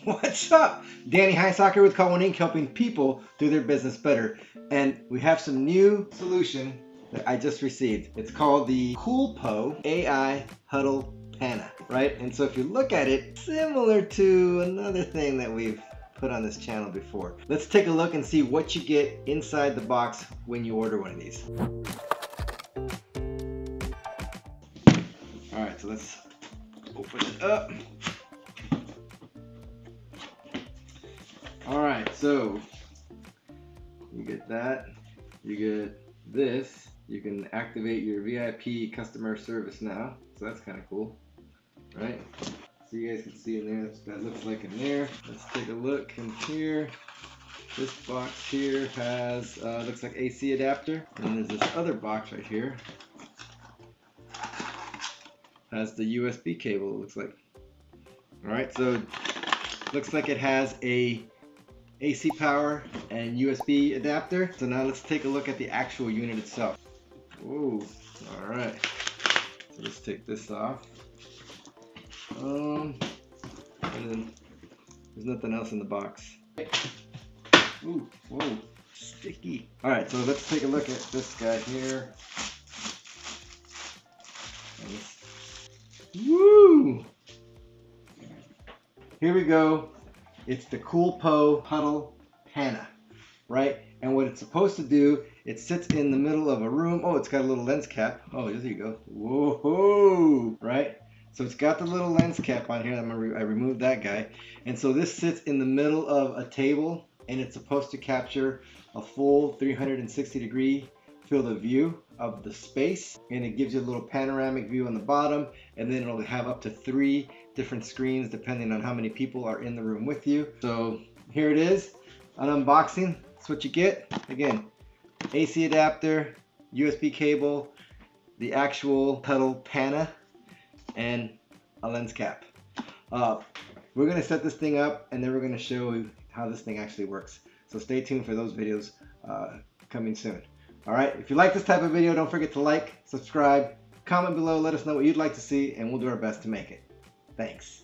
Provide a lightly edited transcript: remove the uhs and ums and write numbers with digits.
What's up? Danny Heisacker with Call One Inc. helping people do their business better. And we have some new solution that I just received. It's called the COOLPO AI HUDDLE PANA, right? And so if you look at it, similar to another thing that we've put on this channel before. Let's take a look and see what you get inside the box when you order one of these. All right, so let's open it up. All right, so you get that, you get this, you can activate your VIP customer service now, so that's kind of cool, right? So you guys can see in there, that's what that looks like in there. Let's take a look in here. This box here has, looks like AC adapter, and there's this other box right here. Has the USB cable, it looks like. All right, so looks like it has a AC power and USB adapter. So now let's take a look at the actual unit itself. Whoa, all right. So let's take this off. And then there's nothing else in the box. Ooh, whoa, sticky. All right, so let's take a look at this guy here. Woo! Here we go. It's the COOLPO HUDDLE PANA, right? And what it's supposed to do, it sits in the middle of a room. Oh, it's got a little lens cap. Oh, there you go. Whoa, right? So it's got the little lens cap on here. I removed that guy. And so this sits in the middle of a table, and it's supposed to capture a full 360-degree field of view of the space, and it gives you a little panoramic view on the bottom, and then it'll have up to 3 different screens depending on how many people are in the room with you. So here it is, an unboxing. That's what you get. Again, AC adapter, USB cable, the actual PANA, and a lens cap. We're gonna set this thing up, and then we're gonna show you how this thing actually works. So stay tuned for those videos coming soon. All right, if you like this type of video, don't forget to like, subscribe, comment below, let us know what you'd like to see, and we'll do our best to make it. Thanks.